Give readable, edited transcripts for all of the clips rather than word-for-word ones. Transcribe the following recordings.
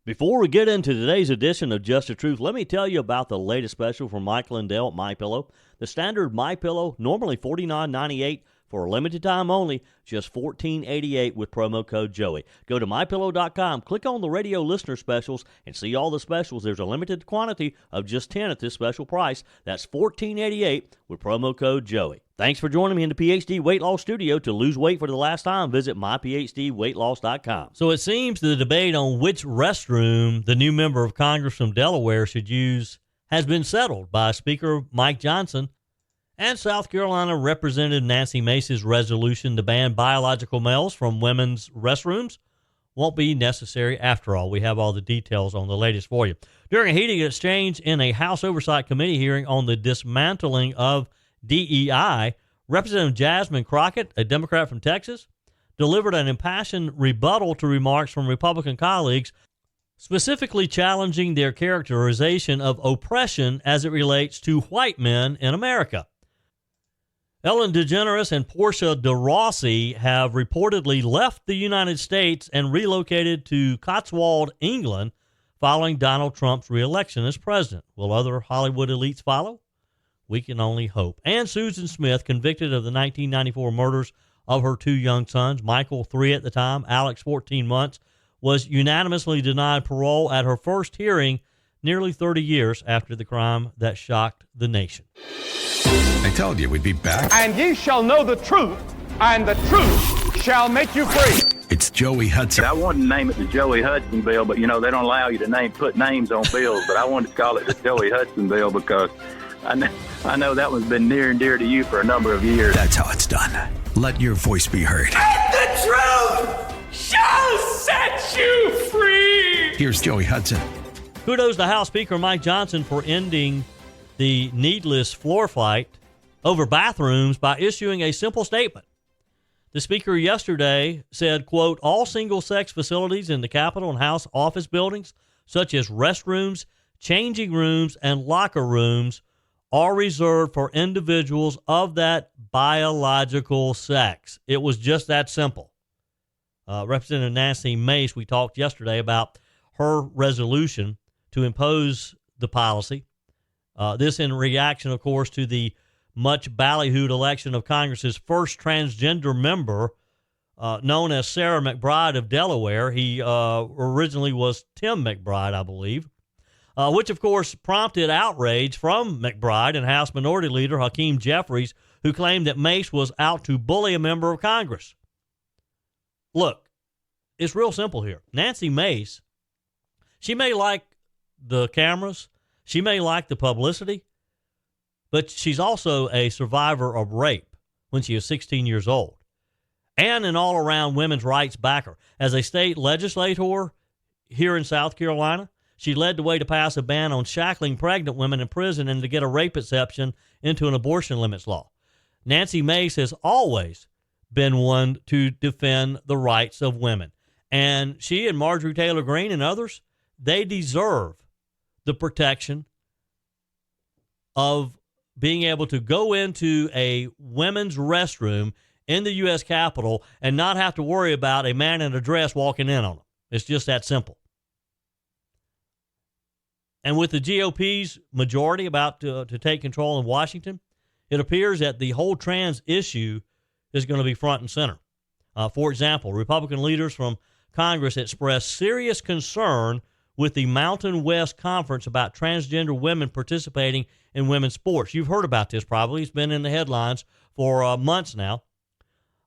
Before we get into today's edition of Just the Truth, let me tell you about the latest special from Mike Lindell at MyPillow. The standard MyPillow, normally $49.98 for a limited time only, just $14.88 with promo code Joey. Go to MyPillow.com, click on the radio listener specials, and see all the specials. There's a limited quantity of just 10 at this special price. That's $14.88 with promo code Joey. Thanks for joining me in the PhD Weight Loss Studio. To lose weight for the last time, visit myphdweightloss.com. So it seems the debate on which restroom the new member of Congress from Delaware should use has been settled by Speaker Mike Johnson, and South Carolina Representative Nancy Mace's resolution to ban biological males from women's restrooms won't be necessary after all. We have all the details on the latest for you. During a heated exchange in a House Oversight Committee hearing on the dismantling of DEI, Representative Jasmine Crockett, a Democrat from Texas, delivered an impassioned rebuttal to remarks from Republican colleagues, specifically challenging their characterization of oppression as it relates to white men in America. Ellen DeGeneres and Portia Rossi have reportedly left the United States and relocated to Cotswolds, England, following Donald Trump's reelection as president. Will other Hollywood elites follow? We can only hope. And Susan Smith, convicted of the 1994 murders of her two young sons, Michael, 3 at the time, Alex, 14 months, was unanimously denied parole at her first hearing nearly 30 years after the crime that shocked the nation. I told you we'd be back. And ye shall know the truth, and the truth shall make you free. It's Joey Hudson. I wanted to name it the Joey Hudson bill, but, they don't allow you to put names on bills, but I wanted to call it the Joey Hudson bill because I know that one's been near and dear to you for a number of years. That's how it's done. Let your voice be heard. And the truth shall set you free. Here's Joey Hudson. Kudos to House Speaker Mike Johnson for ending the needless floor fight over bathrooms by issuing a simple statement. The speaker yesterday said, quote, all single-sex facilities in the Capitol and House office buildings, such as restrooms, changing rooms, and locker rooms, are reserved for individuals of that biological sex. It was just that simple. Representative Nancy Mace, we talked yesterday about her resolution to impose the policy. This in reaction, of course, to the much ballyhooed election of Congress's first transgender member, known as Sarah McBride of Delaware. He originally was Tim McBride, I believe, which, of course, prompted outrage from McBride and House Minority Leader Hakeem Jeffries, who claimed that Mace was out to bully a member of Congress. Look, it's real simple here. Nancy Mace, she may like the cameras, she may like the publicity, but she's also a survivor of rape when she was 16 years old, and an all-around women's rights backer. As a state legislator here in South Carolina, she led the way to pass a ban on shackling pregnant women in prison and to get a rape exception into an abortion limits law. Nancy Mace has always been one to defend the rights of women. And she and Marjorie Taylor Greene and others, they deserve the protection of being able to go into a women's restroom in the U.S. Capitol and not have to worry about a man in a dress walking in on them. It's just that simple. And with the GOP's majority about to take control in Washington, it appears that the whole trans issue is going to be front and center. For example, Republican leaders from Congress expressed serious concern with the Mountain West Conference about transgender women participating in women's sports. You've heard about this probably. It's been in the headlines for months now.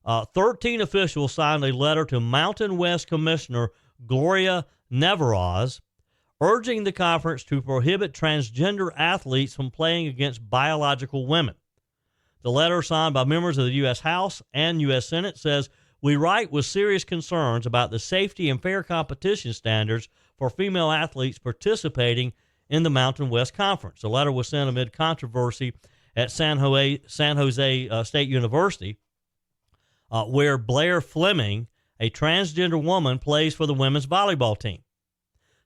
13 officials signed a letter to Mountain West Commissioner Gloria Nevarez, urging the conference to prohibit transgender athletes from playing against biological women. The letter, signed by members of the U.S. House and U.S. Senate, says, we write with serious concerns about the safety and fair competition standards for female athletes participating in the Mountain West Conference. The letter was sent amid controversy at San Jose State University, where Blair Fleming, a transgender woman, plays for the women's volleyball team.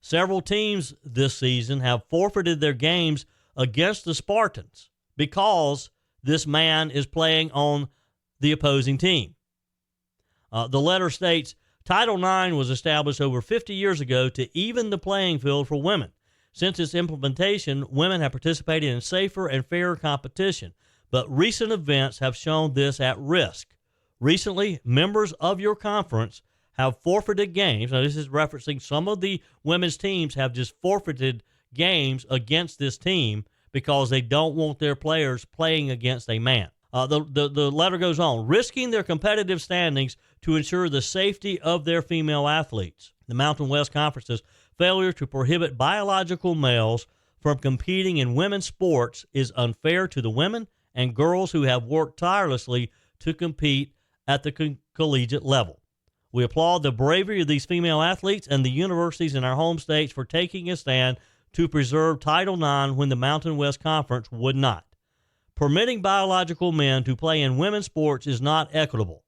Several teams this season have forfeited their games against the Spartans because this man is playing on the opposing team. The letter states, Title IX was established over 50 years ago to even the playing field for women. Since its implementation, women have participated in safer and fairer competition, but recent events have shown this at risk. Recently, members of your conference have forfeited games. Now, this is referencing some of the women's teams have just forfeited games against this team because they don't want their players playing against a man. The letter goes on, risking their competitive standings to ensure the safety of their female athletes. The Mountain West Conference's failure to prohibit biological males from competing in women's sports is unfair to the women and girls who have worked tirelessly to compete at the collegiate level. We applaud the bravery of these female athletes and the universities in our home states for taking a stand to preserve Title IX when the Mountain West Conference would not. Permitting biological men to play in women's sports is not equitable.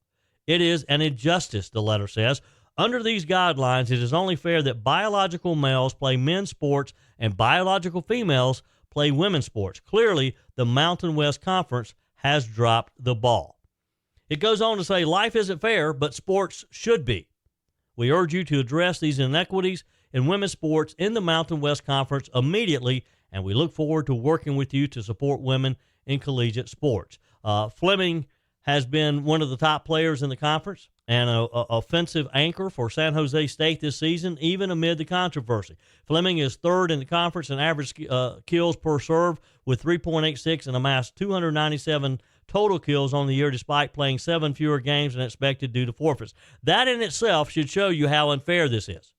It is an injustice, the letter says. Under these guidelines, it is only fair that biological males play men's sports and biological females play women's sports. Clearly, the Mountain West Conference has dropped the ball. It goes on to say, life isn't fair, but sports should be. We urge you to address these inequities in women's sports in the Mountain West Conference immediately, and we look forward to working with you to support women in collegiate sports. Fleming has been one of the top players in the conference and an offensive anchor for San Jose State this season, even amid the controversy. Fleming is third in the conference in average kills per serve with 3.86 and amassed 297 total kills on the year despite playing 7 fewer games than expected due to forfeits. That in itself should show you how unfair this is.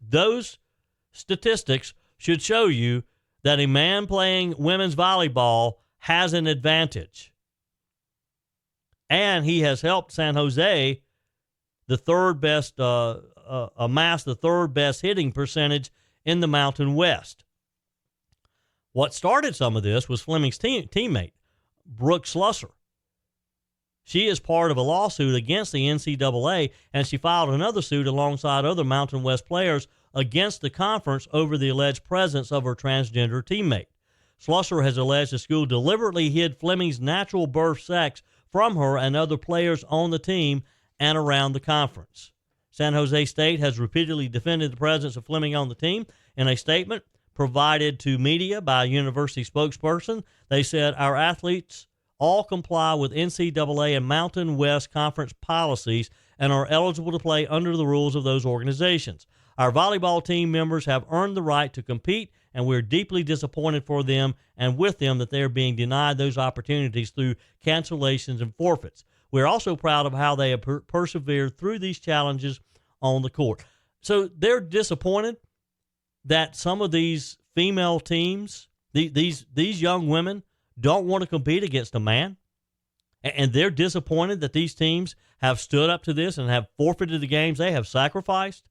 Those statistics should show you that a man playing women's volleyball has an advantage. And he has helped San Jose the third best, amass the third best hitting percentage in the Mountain West. What started some of this was Fleming's teammate, Brooke Slusser. She is part of a lawsuit against the NCAA, and she filed another suit alongside other Mountain West players against the conference over the alleged presence of her transgender teammate. Slusser has alleged the school deliberately hid Fleming's natural birth sex from her and other players on the team and around the conference. San Jose State has repeatedly defended the presence of Fleming on the team. In a statement provided to media by a university spokesperson, they said, our athletes all comply with NCAA and Mountain West Conference policies and are eligible to play under the rules of those organizations. Our volleyball team members have earned the right to compete, and we're deeply disappointed for them and with them that they are being denied those opportunities through cancellations and forfeits. We're also proud of how they have persevered through these challenges on the court. So they're disappointed that some of these female teams, these young women, don't want to compete against a man. And they're disappointed that these teams have stood up to this and have forfeited the games they have sacrificed.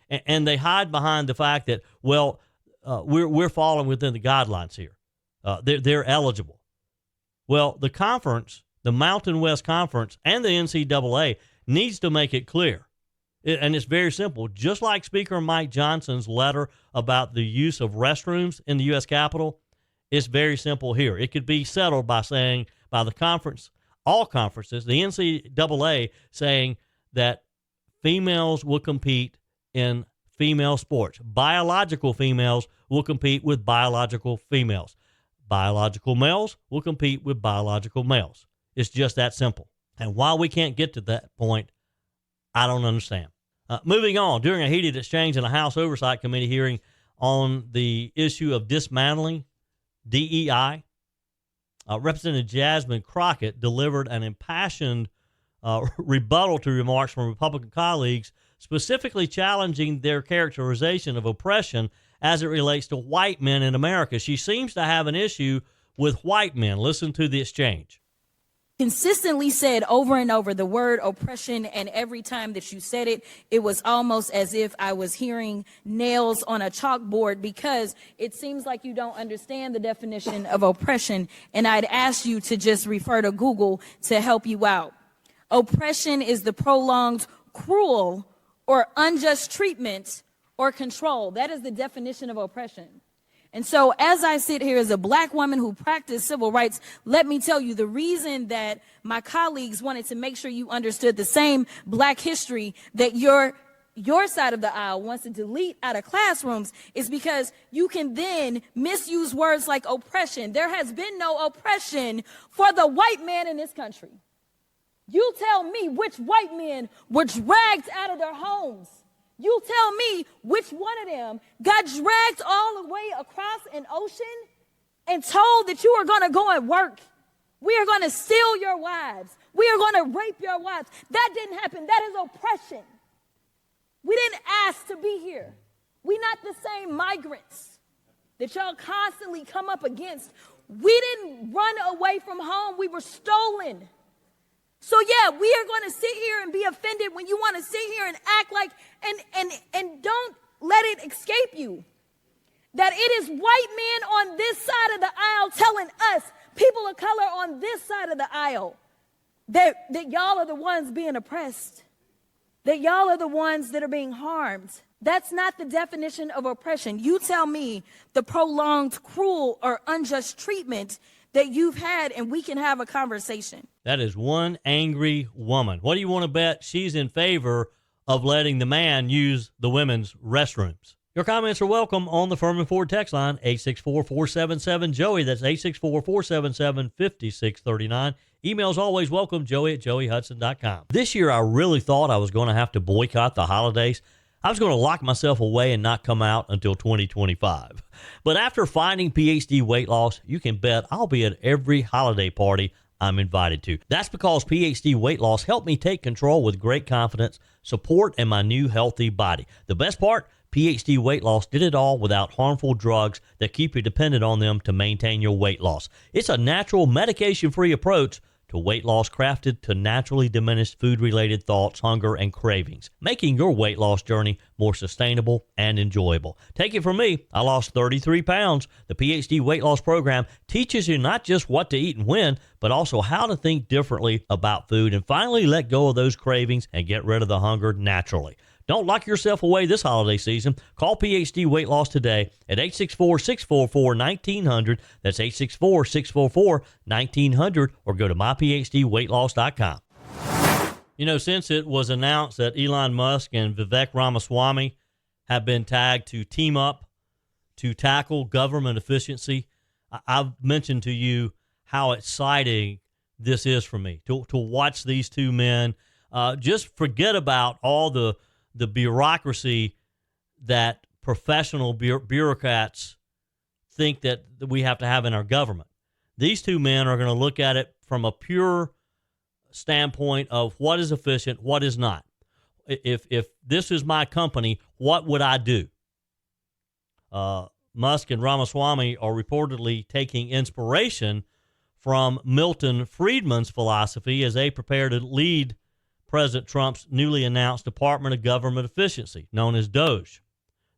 And they hide behind the fact that, well, we're falling within the guidelines here. They're eligible. Well, the conference, the Mountain West Conference, and the NCAA needs to make it clear. And it's very simple. Just like Speaker Mike Johnson's letter about the use of restrooms in the U.S. Capitol, it's very simple here. It could be settled by saying, by the conference, all conferences, the NCAA saying that females will compete in female sports. Biological females will compete with biological females. Biological males will compete with biological males. It's just that simple. And why we can't get to that point, I don't understand. Moving on, during a heated exchange in a House Oversight Committee hearing on the issue of dismantling DEI, Representative Jasmine Crockett delivered an impassioned rebuttal to remarks from Republican colleagues, specifically challenging their characterization of oppression as it relates to white men in America. She seems to have an issue with white men. Listen to the exchange. Consistently said over and over the word oppression, and every time that you said it, it was almost as if I was hearing nails on a chalkboard, because it seems like you don't understand the definition of oppression, and I'd ask you to just refer to Google to help you out. Oppression is the prolonged, cruel, or unjust treatment or control. That is the definition of oppression. And so as I sit here as a black woman who practiced civil rights, let me tell you the reason that my colleagues wanted to make sure you understood the same black history that your side of the aisle wants to delete out of classrooms is because you can then misuse words like oppression. There has been no oppression for the white man in this country. You tell me which white men were dragged out of their homes. You tell me which one of them got dragged all the way across an ocean and told that you are going to go and work. We are going to steal your wives. We are going to rape your wives. That didn't happen. That is oppression. We didn't ask to be here. We're not the same migrants that y'all constantly come up against. We didn't run away from home. We were stolen. So yeah, we are going to sit here and be offended when you want to sit here and act like, and don't let it escape you that it is white men on this side of the aisle telling us, people of color on this side of the aisle, that y'all are the ones being oppressed, that y'all are the ones that are being harmed. That's not the definition of oppression. You tell me the prolonged, cruel, or unjust treatment that you've had, and we can have a conversation. That is one angry woman. What do you want to bet she's in favor of letting the man use the women's restrooms? Your comments are welcome on the Furman Ford text line, 864-477-JOEY. That's 864-477-5639. Emails always welcome, joey@joeyhudson.com. This year, I really thought I was going to have to boycott the holidays. I was going to lock myself away and not come out until 2025. But after finding PhD weight loss, you can bet I'll be at every holiday party I'm invited to. That's because PhD weight loss helped me take control with great confidence, support, and my new healthy body. The best part, PhD weight loss did it all without harmful drugs that keep you dependent on them to maintain your weight loss. It's a natural, medication-free approach to weight loss crafted to naturally diminish food-related thoughts, hunger, and cravings, making your weight loss journey more sustainable and enjoyable. Take it from me, I lost 33 pounds. The PhD weight loss program teaches you not just what to eat and when, but also how to think differently about food and finally let go of those cravings and get rid of the hunger naturally. Don't lock yourself away this holiday season. Call PhD Weight Loss today at 864-644-1900. That's 864-644-1900, or go to myphdweightloss.com. You know, since it was announced that Elon Musk and Vivek Ramaswamy have been tagged to team up to tackle government efficiency, I've mentioned to you how exciting this is for me to watch these two men just forget about all the bureaucracy that professional bureaucrats think that we have to have in our government. These two men are going to look at it from a pure standpoint of what is efficient, what is not. If this is my company, what would I do? Musk and Ramaswamy are reportedly taking inspiration from Milton Friedman's philosophy as they prepare to lead President Trump's newly announced Department of Government Efficiency, known as DOGE.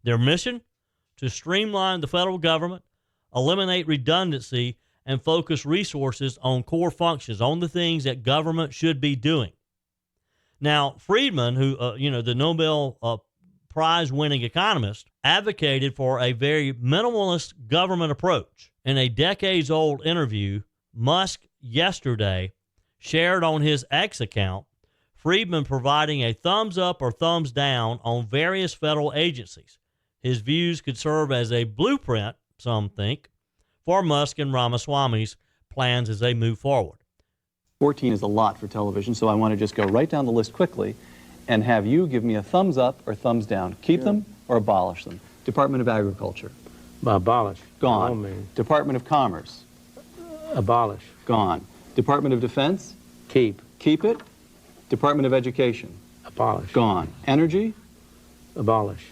Their mission? To streamline the federal government, eliminate redundancy, and focus resources on core functions, on the things that government should be doing. Now, Friedman, who, the Nobel Prize-winning economist, advocated for a very minimalist government approach. In a decades-old interview, Musk yesterday shared on his X account Friedman providing a thumbs up or thumbs down on various federal agencies. His views could serve as a blueprint, some think, for Musk and Ramaswamy's plans as they move forward. 14 is a lot for television, so I want to just go right down the list quickly and have you give me a thumbs up or thumbs down. Keep them or abolish them. Department of Agriculture. Abolish. Gone. Department of Commerce. Abolish. Gone. Department of Defense. Keep. Keep it. Department of Education. Abolish. Gone. Energy. Abolish.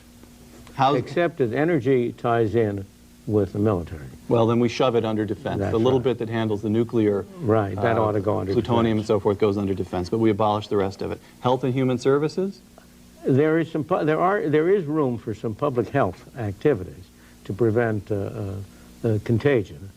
Housing. Except that energy ties in with the military. Well, then we shove it under defense. That's the little right. bit that handles the nuclear, Right, that ought to go under plutonium defense. and so forth goes under defense, but we abolish the rest of it. Health and Human Services. There is room for some public health activities to prevent contagion,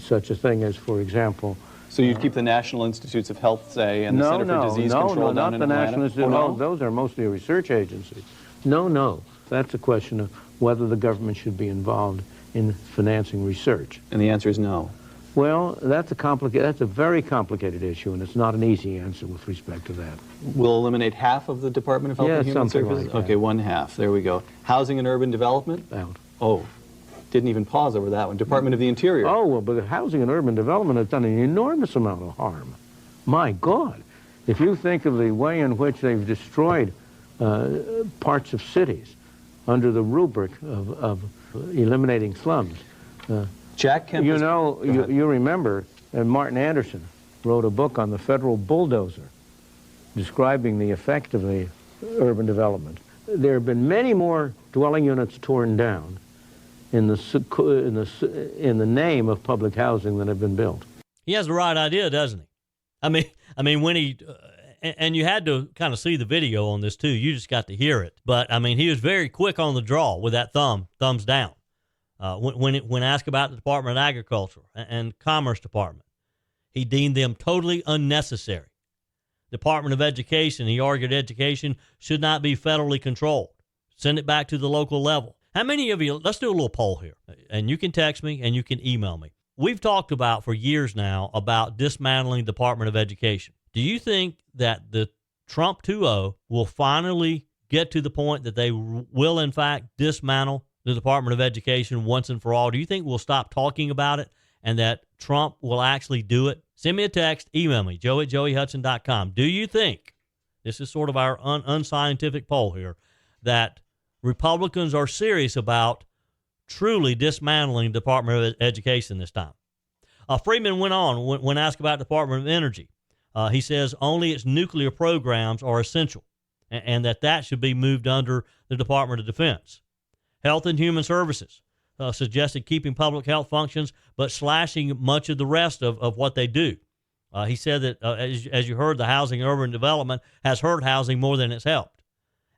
such a thing as, for example. So you'd keep the National Institutes of Health, say, and the Center for Disease Control down not in the Atlanta? National Institute. Oh, no? Those are mostly research agencies. No, that's a question of whether the government should be involved in financing research. And the answer is no. Well, that's a very complicated issue, and it's not an easy answer with respect to that. We'll eliminate half of the Department of Health and Human something Services? like that. Okay, one half. There we go. Housing and Urban Development? Out. Oh, didn't even pause over that one. Department of the Interior? Oh, well, but housing and urban development has done an enormous amount of harm. My God. If you think of the way in which they've destroyed parts of cities under the rubric of eliminating slums. Jack Kemp. You know, you remember Martin Anderson wrote a book on the federal bulldozer describing the effect of the urban development. There have been many more dwelling units torn down in the name of public housing than have been built. He has the right idea, doesn't he? I mean, when he and you had to kind of see the video on this too. You just got to hear it, but I mean, he was very quick on the draw with that thumbs down. When asked about the Department of Agriculture and Commerce Department, he deemed them totally unnecessary. Department of Education, he argued education should not be federally controlled. Send it back to the local level. How many of you, let's do a little poll here, and you can text me and you can email me. We've talked about for years now about dismantling the Department of Education. Do you think that the Trump 2.0 will finally get to the point that they will, in fact, dismantle the Department of Education once and for all? Do you think we'll stop talking about it and that Trump will actually do it? Send me a text, email me, joe@joeyhudson.com. Do you think, this is sort of our unscientific poll here, that Republicans are serious about truly dismantling the Department of Education this time? Freeman went on, when asked about the Department of Energy, he says only its nuclear programs are essential and that should be moved under the Department of Defense. Health and Human Services suggested keeping public health functions but slashing much of the rest of what they do. He said that, as you heard, the Housing and Urban Development has hurt housing more than it's helped.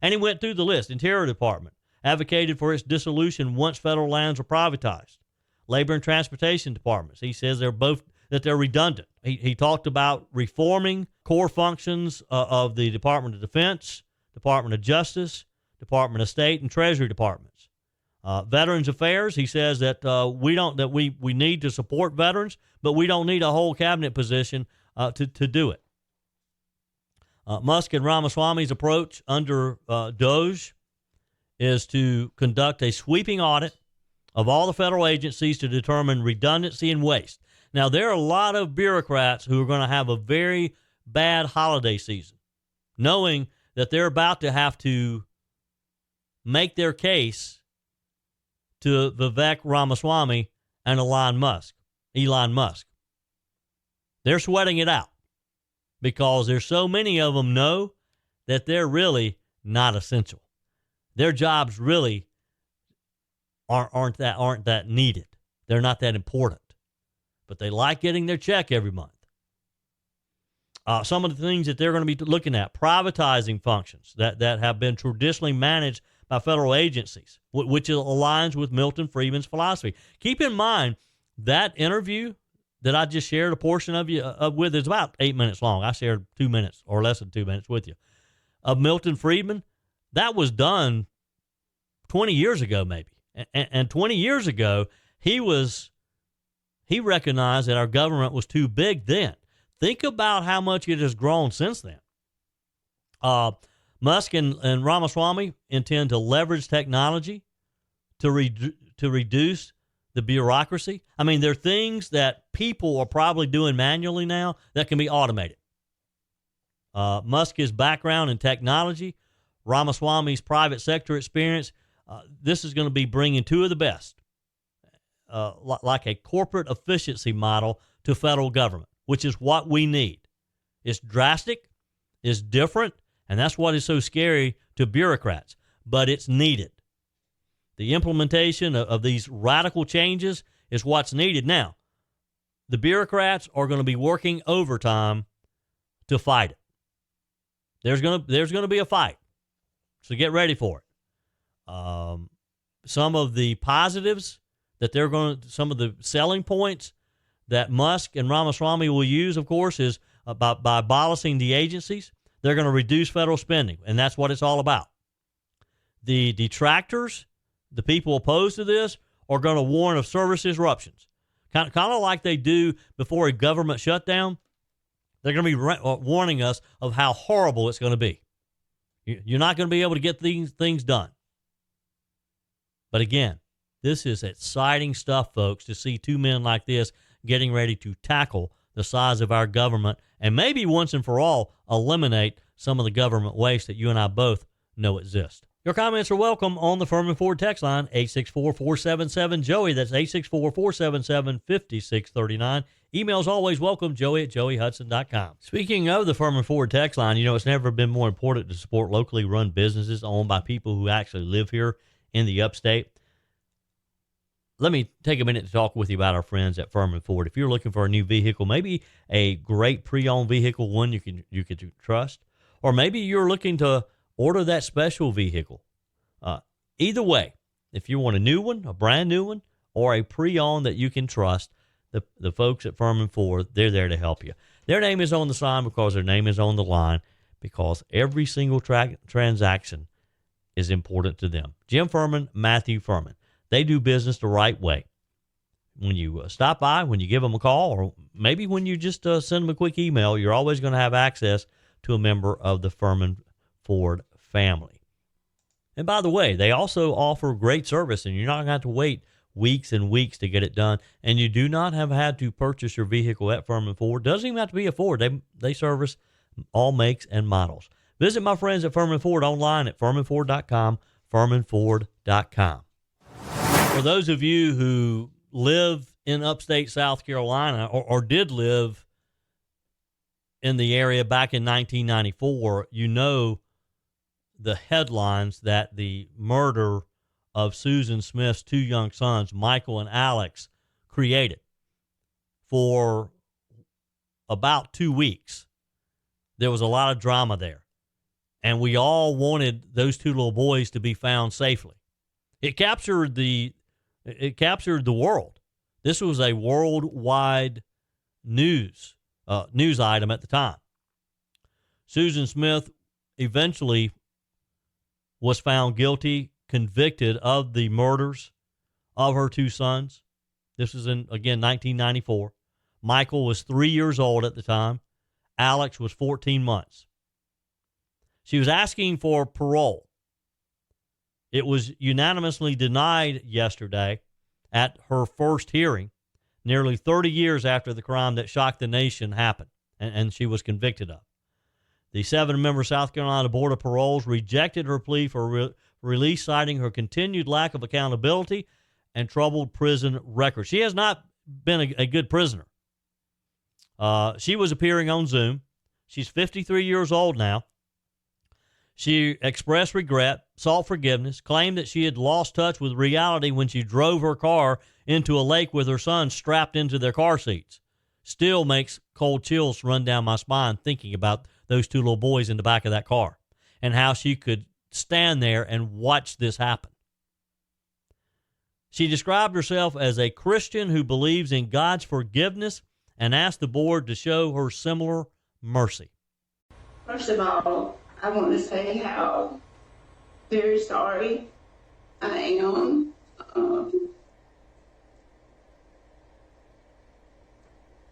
And he went through the list. Interior Department advocated for its dissolution once federal lands were privatized. Labor and Transportation Departments, he says they're redundant. He talked about reforming core functions of the Department of Defense, Department of Justice, Department of State, and Treasury Departments. Veterans Affairs, he says that we need to support veterans, but we don't need a whole cabinet position to do it. Musk and Ramaswamy's approach under DOGE is to conduct a sweeping audit of all the federal agencies to determine redundancy and waste. Now, there are a lot of bureaucrats who are going to have a very bad holiday season, knowing that they're about to have to make their case to Vivek Ramaswamy and Elon Musk. They're sweating it out because there's so many of them know that they're really not essential. Their jobs really aren't that needed. They're not that important. But they like getting their check every month. Some of the things that they're going to be looking at, privatizing functions that have been traditionally managed by federal agencies, which aligns with Milton Friedman's philosophy. Keep in mind, that interview that I just shared a portion of you with is about 8 minutes long. I shared 2 minutes or less than 2 minutes with you of Milton Friedman. That was done 20 years ago, maybe. And 20 years ago, he recognized that our government was too big then. Think about how much it has grown since then. Musk and Ramaswamy intend to leverage technology to reduce the bureaucracy. I mean, there are things that people are probably doing manually now that can be automated. Musk's background in technology, Ramaswamy's private sector experience, this is going to be bringing two of the best, like a corporate efficiency model to federal government, which is what we need. It's drastic, it's different, and that's what is so scary to bureaucrats, but it's needed. The implementation of these radical changes is what's needed now. The bureaucrats are going to be working overtime to fight it. There's going to be a fight, so get ready for it. Some of the positives that some of the selling points that Musk and Ramaswamy will use, of course, is by abolishing the agencies, they're going to reduce federal spending, and that's what it's all about. The detractors, the people opposed to this are going to warn of service disruptions. Kind of like they do before a government shutdown. They're going to be warning us of how horrible it's going to be. You're not going to be able to get things done. But again, this is exciting stuff, folks, to see two men like this getting ready to tackle the size of our government and maybe once and for all eliminate some of the government waste that you and I both know exist. Your comments are welcome on the Furman Ford text line, 864-477-JOEY. That's 864-477-5639. Emails always welcome, joey@joeyhudson.com. Speaking of the Furman Ford text line, it's never been more important to support locally run businesses owned by people who actually live here in the upstate. Let me take a minute to talk with you about our friends at Furman Ford. If you're looking for a new vehicle, maybe a great pre-owned vehicle, one you can trust, or maybe you're looking to order that special vehicle. Either way, if you want a new one, a brand new one, or a pre-owned that you can trust, the folks at Furman Ford, they're there to help you. Their name is on the sign because their name is on the line, because every single transaction is important to them. Jim Furman, Matthew Furman. They do business the right way. When you stop by, when you give them a call, or maybe when you just send them a quick email, you're always going to have access to a member of the Furman Ford family. And by the way, they also offer great service, and you're not going to have to wait weeks and weeks to get it done. And you do not have had to purchase your vehicle at Furman Ford. Doesn't even have to be a Ford. They service all makes and models. Visit my friends at Furman Ford online at furmanford.com, furmanford.com. For those of you who live in upstate South Carolina or did live in the area back in 1994, you know the headlines that the murder of Susan Smith's two young sons, Michael and Alex, created. For about 2 weeks, there was a lot of drama there, and we all wanted those two little boys to be found safely. It captured the world. This was a worldwide news item at the time. Susan Smith eventually was found guilty, convicted of the murders of her two sons. This was in, again, 1994. Michael was 3 years old at the time. Alex was 14 months. She was asking for parole. It was unanimously denied yesterday at her first hearing, nearly 30 years after the crime that shocked the nation happened, and she was convicted of. The 7-member South Carolina Board of Paroles rejected her plea for release, citing her continued lack of accountability and troubled prison record. She has not been a good prisoner. She was appearing on Zoom. She's 53 years old now. She expressed regret, sought forgiveness, claimed that she had lost touch with reality when she drove her car into a lake with her son strapped into their car seats. Still makes cold chills run down my spine thinking about those two little boys in the back of that car and how she could stand there and watch this happen. She described herself as a Christian who believes in God's forgiveness and asked the board to show her similar mercy. First of all, I want to say how very sorry I am.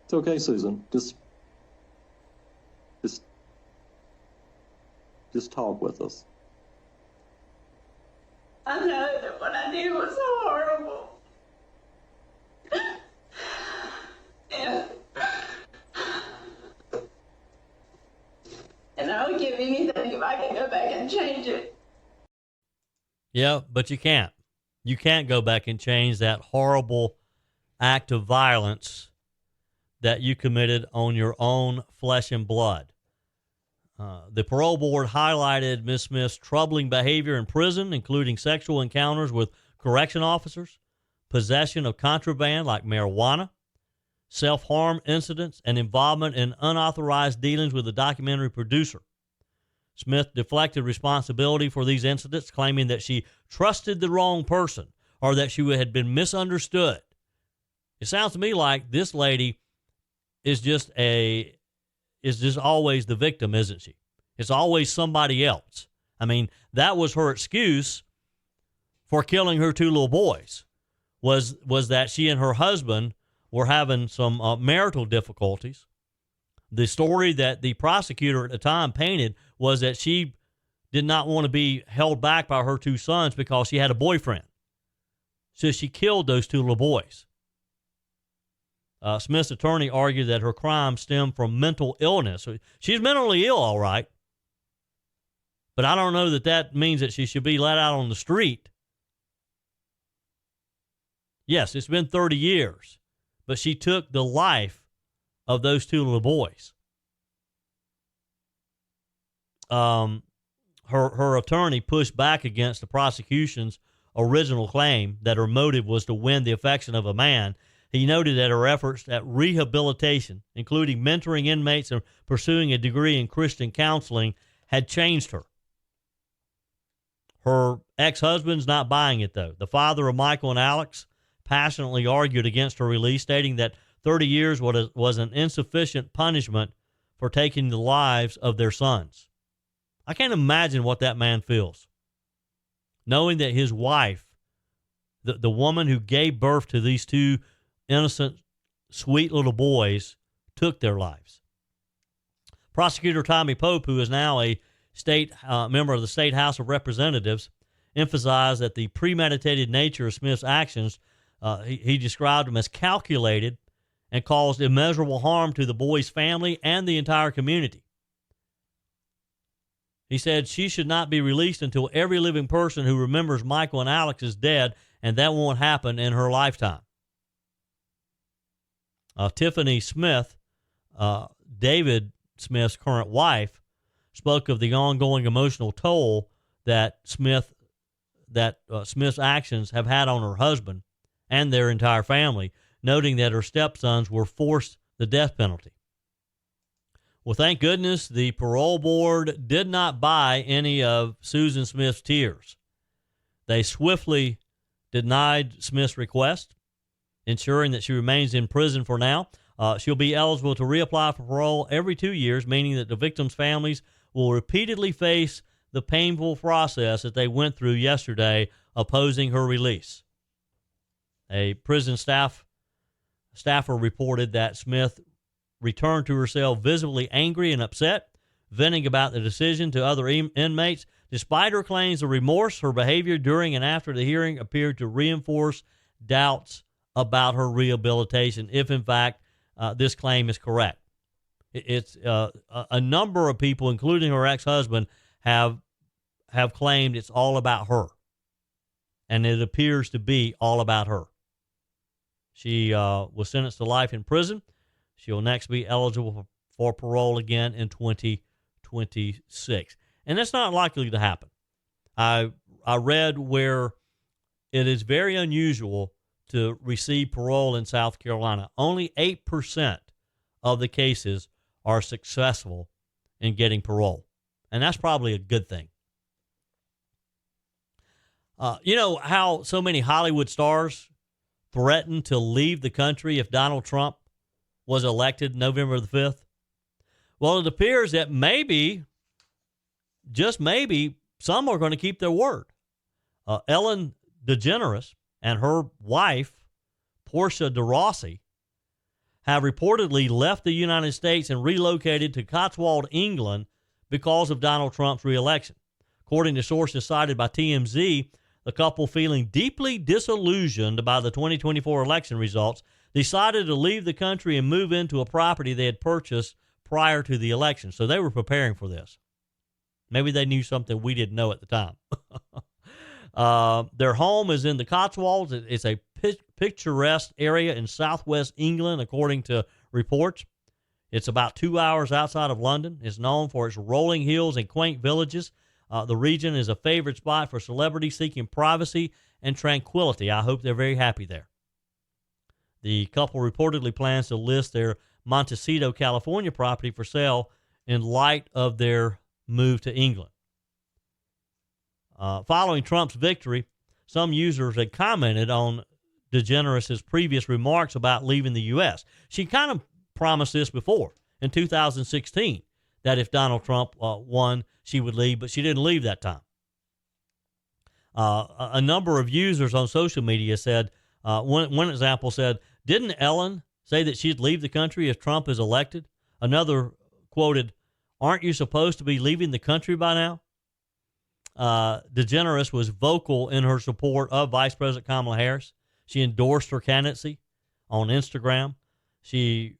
It's okay, Susan. Just talk with us. I know that what I did was horrible. And I would give anything if I could go back and change it. Yeah, but you can't. You can't go back and change that horrible act of violence that you committed on your own flesh and blood. The parole board highlighted Ms. Smith's troubling behavior in prison, including sexual encounters with correction officers, possession of contraband like marijuana, self-harm incidents, and involvement in unauthorized dealings with the documentary producer. Smith deflected responsibility for these incidents, claiming that she trusted the wrong person or that she had been misunderstood. It sounds to me like this lady is just always the victim, isn't she? It's always somebody else. I mean, that was her excuse for killing her two little boys was that she and her husband were having some marital difficulties. The story that the prosecutor at the time painted was that she did not want to be held back by her two sons because she had a boyfriend. So she killed those two little boys. Smith's attorney argued that her crime stemmed from mental illness. So she's mentally ill, all right. But I don't know that means that she should be let out on the street. Yes, it's been 30 years, but she took the life of those two little boys. Her attorney pushed back against the prosecution's original claim that her motive was to win the affection of a man. He noted that her efforts at rehabilitation, including mentoring inmates and pursuing a degree in Christian counseling, had changed her. Her ex-husband's not buying it, though. The father of Michael and Alex passionately argued against her release, stating that 30 years was an insufficient punishment for taking the lives of their sons. I can't imagine what that man feels, knowing that his wife, the woman who gave birth to these two innocent, sweet little boys, took their lives. Prosecutor Tommy Pope, who is now a state member of the State House of Representatives, emphasized that the premeditated nature of Smith's actions, he described them as calculated and caused immeasurable harm to the boy's family and the entire community. He said she should not be released until every living person who remembers Michael and Alex is dead, and that won't happen in her lifetime. Tiffany Smith, David Smith's current wife, spoke of the ongoing emotional toll that Smith's actions have had on her husband and their entire family, noting that her stepsons were forced the death penalty. Well, thank goodness the parole board did not buy any of Susan Smith's tears. They swiftly denied Smith's request, ensuring that she remains in prison for now. She'll be eligible to reapply for parole every 2 years, meaning that the victims' families will repeatedly face the painful process that they went through yesterday opposing her release. A prison staffer reported that Smith returned to her cell visibly angry and upset, venting about the decision to other inmates. Despite her claims of remorse, her behavior during and after the hearing appeared to reinforce doubts about her rehabilitation, if in fact this claim is correct. It's a number of people, including her ex-husband, have claimed it's all about her, and it appears to be all about her. She was sentenced to life in prison. She'll next be eligible for parole again in 2026. And that's not likely to happen. I read where it is very unusual to receive parole in South Carolina. Only 8% of the cases are successful in getting parole. And that's probably a good thing. You know how so many Hollywood stars threatened to leave the country if Donald Trump was elected November the 5th? Well, it appears that maybe, just maybe, some are going to keep their word. Ellen DeGeneres and her wife, Portia de Rossi, have reportedly left the United States and relocated to Cotswolds, England, because of Donald Trump's reelection. According to sources cited by TMZ, the couple, feeling deeply disillusioned by the 2024 election results, decided to leave the country and move into a property they had purchased prior to the election. So they were preparing for this. Maybe they knew something we didn't know at the time. Their home is in the Cotswolds. It's a picturesque area in southwest England, according to reports. It's about 2 hours outside of London. It's known for its rolling hills and quaint villages. The region is a favorite spot for celebrities seeking privacy and tranquility. I hope they're very happy there. The couple reportedly plans to list their Montecito, California property for sale in light of their move to England. Following Trump's victory, some users had commented on DeGeneres' previous remarks about leaving the U.S. She kind of promised this before in 2016, that if Donald Trump won, she would leave, but she didn't leave that time. A number of users on social media said, one example said, didn't Ellen say that she'd leave the country if Trump is elected? Another quoted, aren't you supposed to be leaving the country by now? DeGeneres was vocal in her support of Vice President Kamala Harris. She endorsed her candidacy on Instagram. She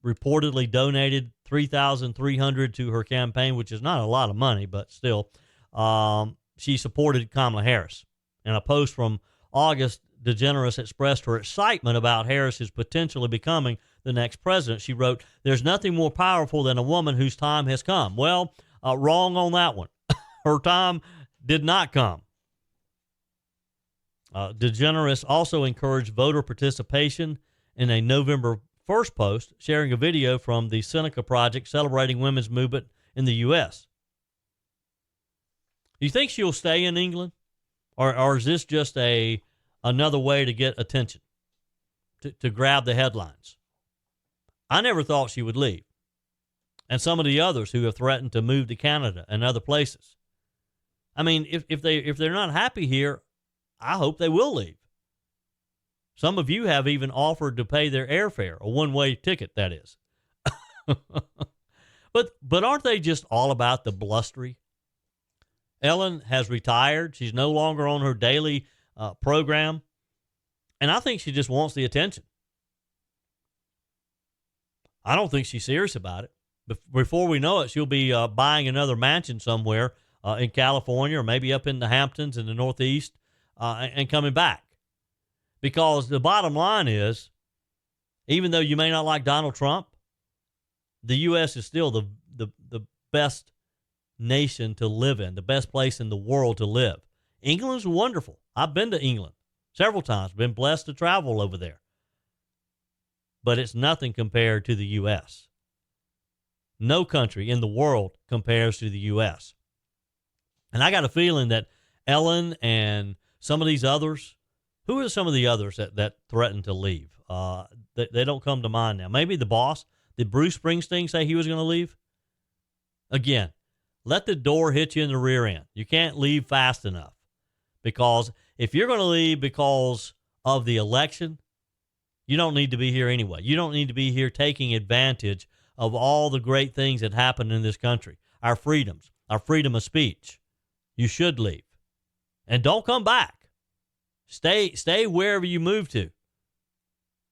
reportedly donated $3,300 to her campaign, which is not a lot of money, but still, she supported Kamala Harris. In a post from August, DeGeneres expressed her excitement about Harris's potentially becoming the next president. She wrote, "There's nothing more powerful than a woman whose time has come." Well, wrong on that one. Her time did not come. DeGeneres also encouraged voter participation in a November 1st post, sharing a video from the Seneca Project celebrating women's movement in the U.S. Do you think she'll stay in England? Or is this just another way to get attention, to grab the headlines? I never thought she would leave. And some of the others who have threatened to move to Canada and other places. I mean, if they're not happy here, I hope they will leave. Some of you have even offered to pay their airfare, a one-way ticket, that is. But aren't they just all about the blustery? Ellen has retired. She's no longer on her daily program. And I think she just wants the attention. I don't think she's serious about it. Before we know it, she'll be buying another mansion somewhere in California or maybe up in the Hamptons in the Northeast and coming back. Because the bottom line is, even though you may not like Donald Trump, the U.S. is still the best nation to live in, the best place in the world to live. England's wonderful. I've been to England several times, been blessed to travel over there. But it's nothing compared to the U.S. No country in the world compares to the U.S. And I got a feeling that Ellen and some of these others, who are some of the others that threatened to leave? They don't come to mind now. Maybe the boss. Did Bruce Springsteen say he was going to leave? Again, let the door hit you in the rear end. You can't leave fast enough. Because if you're going to leave because of the election, you don't need to be here anyway. You don't need to be here taking advantage of all the great things that happen in this country. Our freedoms, our freedom of speech. You should leave. And don't come back. Stay wherever you move to.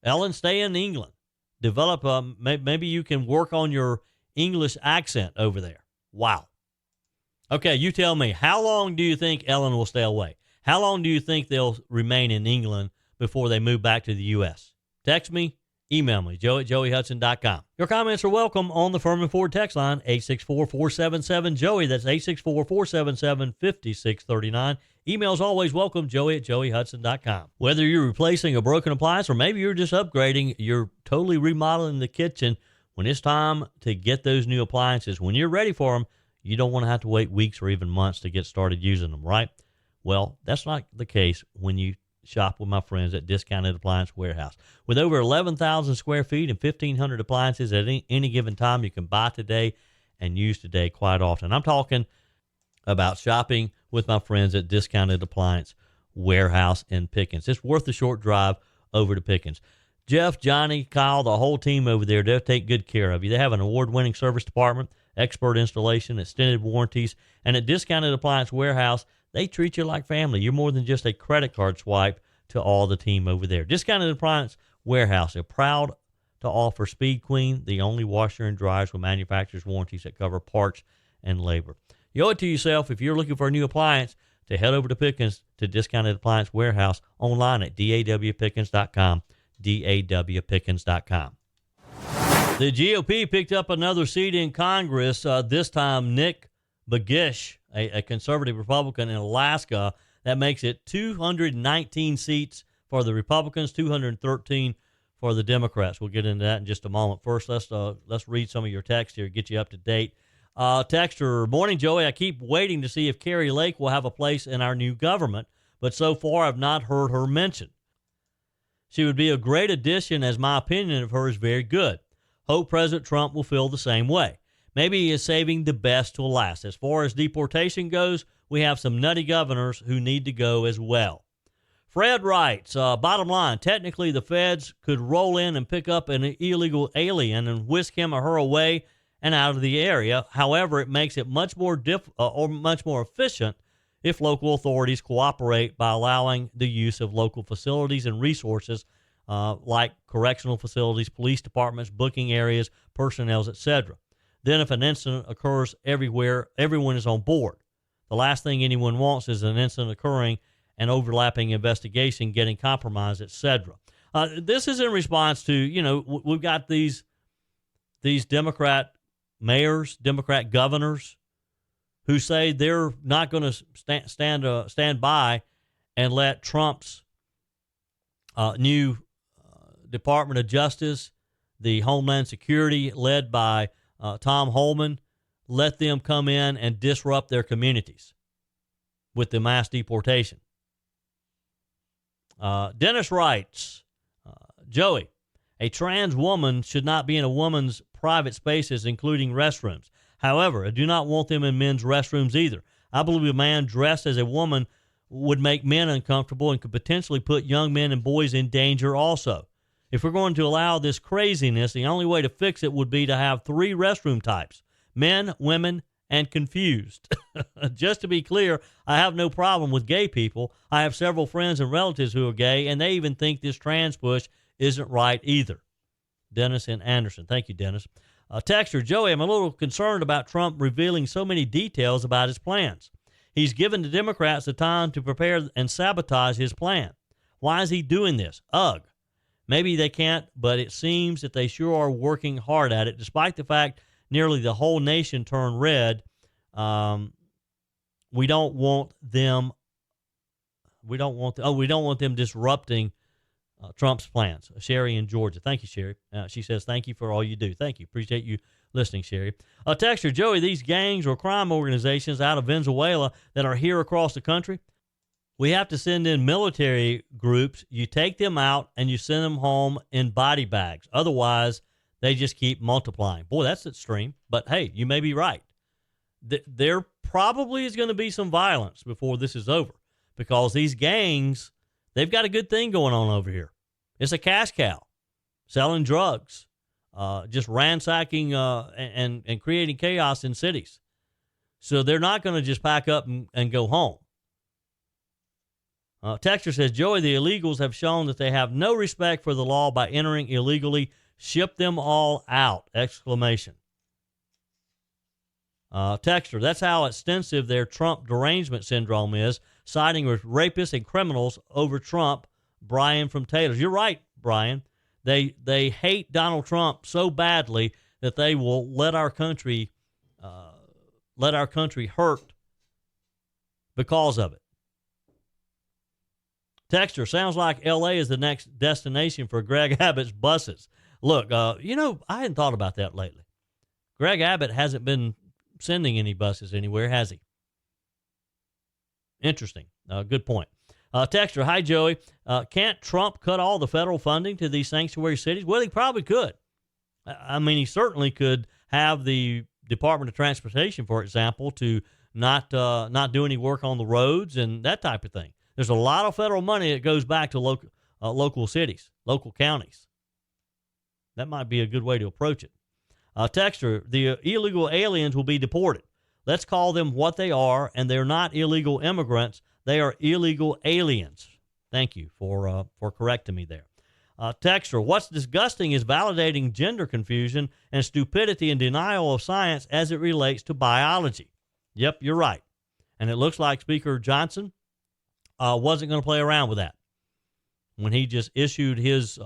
Ellen, stay in England. Develop, maybe you can work on your English accent over there. Wow. Okay, you tell me, how long do you think Ellen will stay away? How long do you think they'll remain in England before they move back to the U.S.? Text me, email me, joe@joeyhudson.com. Your comments are welcome on the Furman Ford text line, 864-477-JOEY. That's 864-477-5639. Email's always welcome, joey@joeyhudson.com. Whether you're replacing a broken appliance or maybe you're just upgrading, you're totally remodeling the kitchen, when it's time to get those new appliances, when you're ready for them, you don't want to have to wait weeks or even months to get started using them, right? Well, that's not the case when you shop with my friends at Discounted Appliance Warehouse. With over 11,000 square feet and 1,500 appliances at any given time, you can buy today and use today quite often. I'm talking about shopping with my friends at Discounted Appliance Warehouse in Pickens. It's worth the short drive over to Pickens. Jeff, Johnny, Kyle, the whole team over there, they'll take good care of you. They have an award-winning service department, expert installation, extended warranties, and at Discounted Appliance Warehouse, they treat you like family. You're more than just a credit card swipe to all the team over there. Discounted Appliance Warehouse, they're proud to offer Speed Queen, the only washer and dryers with manufacturer's warranties that cover parts and labor. You owe it to yourself, if you're looking for a new appliance, to head over to Pickens to Discounted Appliance Warehouse online at dawpickens.com, dawpickens.com. The GOP picked up another seat in Congress, this time Nick Bagish, a conservative Republican in Alaska. That makes it 219 seats for the Republicans, 213 for the Democrats. We'll get into that in just a moment. First, let's read some of your text here, get you up to date. Texter, morning, Joey. I keep waiting to see if Carrie Lake will have a place in our new government, but so far I've not heard her mentioned. She would be a great addition, as my opinion of her is very good. Hope President Trump will feel the same way. Maybe he is saving the best to last. As far as deportation goes, we have some nutty governors who need to go as well. Fred writes, bottom line, technically the feds could roll in and pick up an illegal alien and whisk him or her away and out of the area. However, it makes it much more efficient if local authorities cooperate by allowing the use of local facilities and resources like correctional facilities, police departments, booking areas, personnel, etc. Then if an incident occurs everywhere, everyone is on board. The last thing anyone wants is an incident occurring and overlapping investigation getting compromised, etc. This is in response to, we've got these Democrat mayors, Democrat governors who say they're not going to stand by and let Trump's new Department of Justice, the Homeland Security led by Tom Homan, let them come in and disrupt their communities with the mass deportation. Dennis writes, Joey, a trans woman should not be in a woman's private spaces, including restrooms. However, I do not want them in men's restrooms either. I believe a man dressed as a woman would make men uncomfortable and could potentially put young men and boys in danger also. If we're going to allow this craziness, the only way to fix it would be to have 3 restroom types: men, women, and confused. Just to be clear, I have no problem with gay people. I have several friends and relatives who are gay, and they even think this trans push isn't right either. Dennis and Anderson. Thank you, Dennis. Texter, Joey, I'm a little concerned about Trump revealing so many details about his plans. He's given the Democrats the time to prepare and sabotage his plan. Why is he doing this? Ugh. Maybe they can't, but it seems that they sure are working hard at it, despite the fact nearly the whole nation turned red. We don't want them disrupting Trump's plans. Sherry in Georgia. Thank you, Sherry. She says, thank you for all you do. Thank you. Appreciate you listening, Sherry. Texter, Joey, these gangs or crime organizations out of Venezuela that are here across the country, we have to send in military groups. You take them out and you send them home in body bags. Otherwise, they just keep multiplying. Boy, that's extreme. But hey, you may be right. There probably is going to be some violence before this is over, because these gangs, they've got a good thing going on over here. It's a cash cow, selling drugs, just ransacking and creating chaos in cities. So they're not going to just pack up and go home. Texter says, Joey, the illegals have shown that they have no respect for the law by entering illegally. Ship them all out! Exclamation. Texter, that's how extensive their Trump derangement syndrome is, siding with rapists and criminals over Trump. Brian from Taylor's. You're right, Brian. They hate Donald Trump so badly that they will let our country hurt because of it. Texter, sounds like L.A. is the next destination for Greg Abbott's buses. Look, I hadn't thought about that lately. Greg Abbott hasn't been sending any buses anywhere, has he? Interesting. Good point. Texter, hi, Joey. Can't Trump cut all the federal funding to these sanctuary cities? Well, he probably could. I mean, he certainly could have the Department of Transportation, for example, to not do any work on the roads and that type of thing. There's a lot of federal money that goes back to local cities, local counties. That might be a good way to approach it. Texter, the illegal aliens will be deported. Let's call them what they are, and they're not illegal immigrants. They are illegal aliens. Thank you for correcting me there. Texter, what's disgusting is validating gender confusion and stupidity and denial of science as it relates to biology. Yep, you're right. And it looks like Speaker Johnson wasn't going to play around with that when he just issued his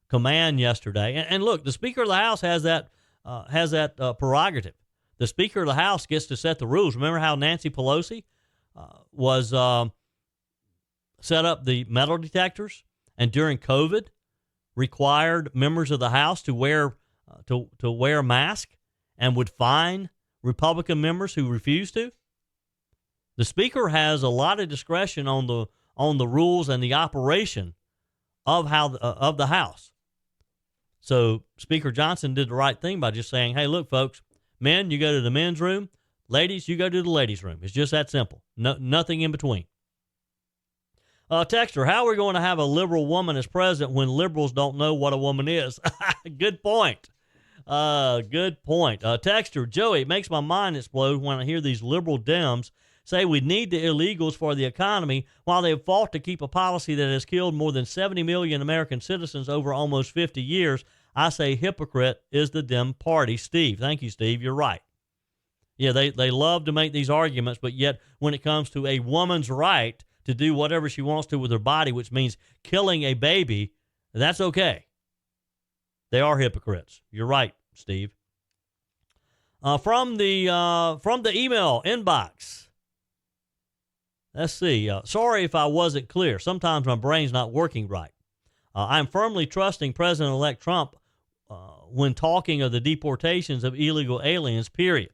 command yesterday. And look, the Speaker of the House has that prerogative. The Speaker of the House gets to set the rules. Remember how Nancy Pelosi was set up the metal detectors, and during COVID required members of the House to wear a mask and would fine Republican members who refused to? The Speaker has a lot of discretion on the rules and the operation of the House. So Speaker Johnson did the right thing by just saying, hey, look, folks, men, you go to the men's room, Ladies, you go to the ladies' room. It's just that simple. No, nothing in between. Texter, how are we going to have a liberal woman as president when liberals don't know what a woman is? Good point. Good point. Texter, Joey, it makes my mind explode when I hear these liberal Dems say we need the illegals for the economy while they have fought to keep a policy that has killed more than 70 million American citizens over almost 50 years. I say hypocrite is the Dem party. Steve. Thank you, Steve. You're right. Yeah, they love to make these arguments, but yet when it comes to a woman's right to do whatever she wants to with her body, which means killing a baby, that's okay. They are hypocrites. You're right, Steve. From the email inbox, let's see. Sorry if I wasn't clear. Sometimes my brain's not working right. I'm firmly trusting President-elect Trump when talking of the deportations of illegal aliens, period.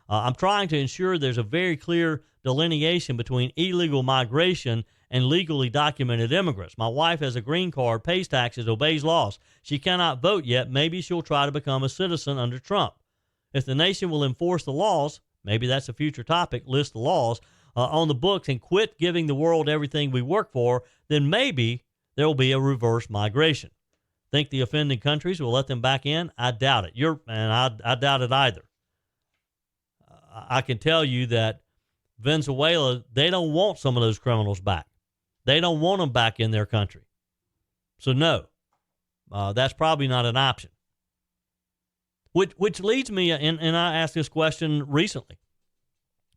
I'm trying to ensure there's a very clear delineation between illegal migration and legally documented immigrants. My wife has a green card, pays taxes, obeys laws. She cannot vote yet. Maybe she'll try to become a citizen under Trump. If the nation will enforce the laws, maybe that's a future topic, list the laws, on the books and quit giving the world everything we work for, then maybe there will be a reverse migration. Think the offending countries will let them back in? I doubt it. I doubt it either. I can tell you that Venezuela, they don't want some of those criminals back. They don't want them back in their country. So no, that's probably not an option. Which leads me, and I asked this question recently.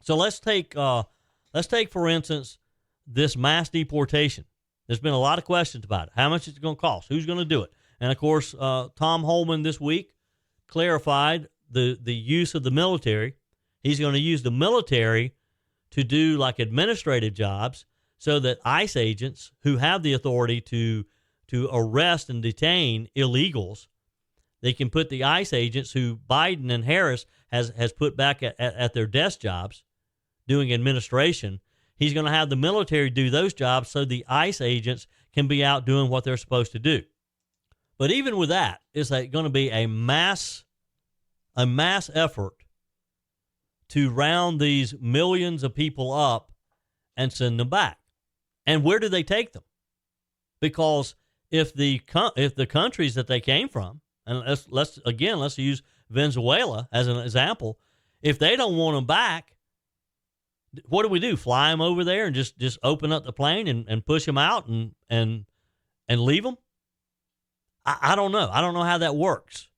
So let's take for instance this mass deportation. There's been a lot of questions about it. How much is it going to cost? Who's going to do it? And of course, Tom Holman this week clarified the use of the military. He's going to use the military to do like administrative jobs so that ICE agents who have the authority to arrest and detain illegals, they can put the ICE agents who Biden and Harris has put back at their desk jobs doing administration. He's going to have the military do those jobs so the ICE agents can be out doing what they're supposed to do. But even with that, it's going to be a mass effort to round these millions of people up and send them back. And where do they take them? Because if the countries that they came from, and let's use Venezuela as an example, if they don't want them back, what do we do? Fly them over there and just open up the plane and push them out and leave them? I don't know. I don't know how that works.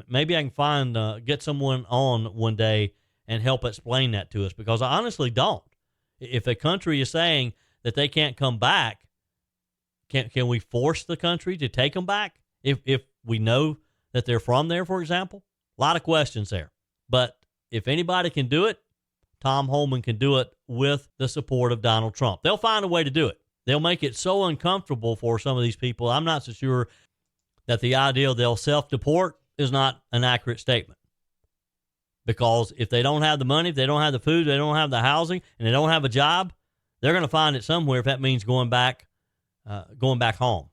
Maybe I can get someone on one day and help explain that to us, because I honestly don't. If a country is saying that they can't come back, can we force the country to take them back if we know that they're from there, for example? A lot of questions there. But if anybody can do it, Tom Holman can do it with the support of Donald Trump. They'll find a way to do it. They'll make it so uncomfortable for some of these people. I'm not so sure that the idea they'll self-deport is not an accurate statement. Because if they don't have the money, if they don't have the food, they don't have the housing, and they don't have a job, they're going to find it somewhere if that means going back home.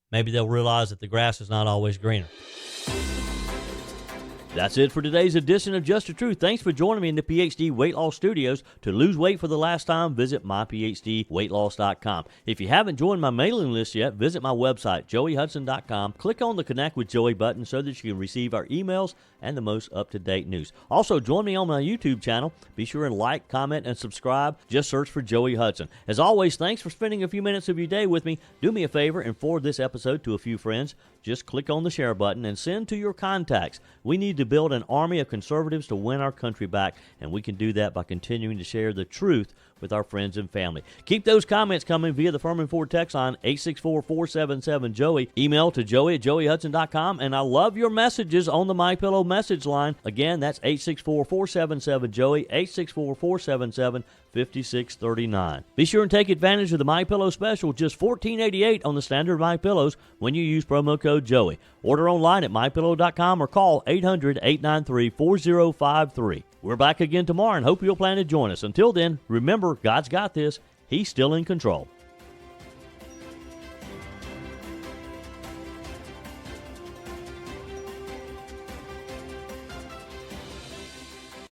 Maybe they'll realize that the grass is not always greener. That's it for today's edition of Just the Truth. Thanks for joining me in the PhD Weight Loss Studios. To lose weight for the last time, visit myphdweightloss.com. If you haven't joined my mailing list yet, visit my website, joeyhudson.com. Click on the Connect with Joey button so that you can receive our emails and the most up-to-date news. Also, join me on my YouTube channel. Be sure and like, comment, and subscribe. Just search for Joey Hudson. As always, thanks for spending a few minutes of your day with me. Do me a favor and forward this episode to a few friends. Just click on the share button and send to your contacts. We need to build an army of conservatives to win our country back, and we can do that by continuing to share the truth with our friends and family. Keep those comments coming via the Furman Ford text line 864-477-JOEY. Email to joey@joeyhudson.com, and I love your messages on the MyPillow message line. Again, that's 864-477-JOEY, 864-477-5639. Be sure and take advantage of the MyPillow special, just $14.88 on the standard MyPillows when you use promo code Joey. Order online at mypillow.com or call 800-893-4053. We're back again tomorrow and hope you'll plan to join us. Until then, remember, God's got this. He's still in control.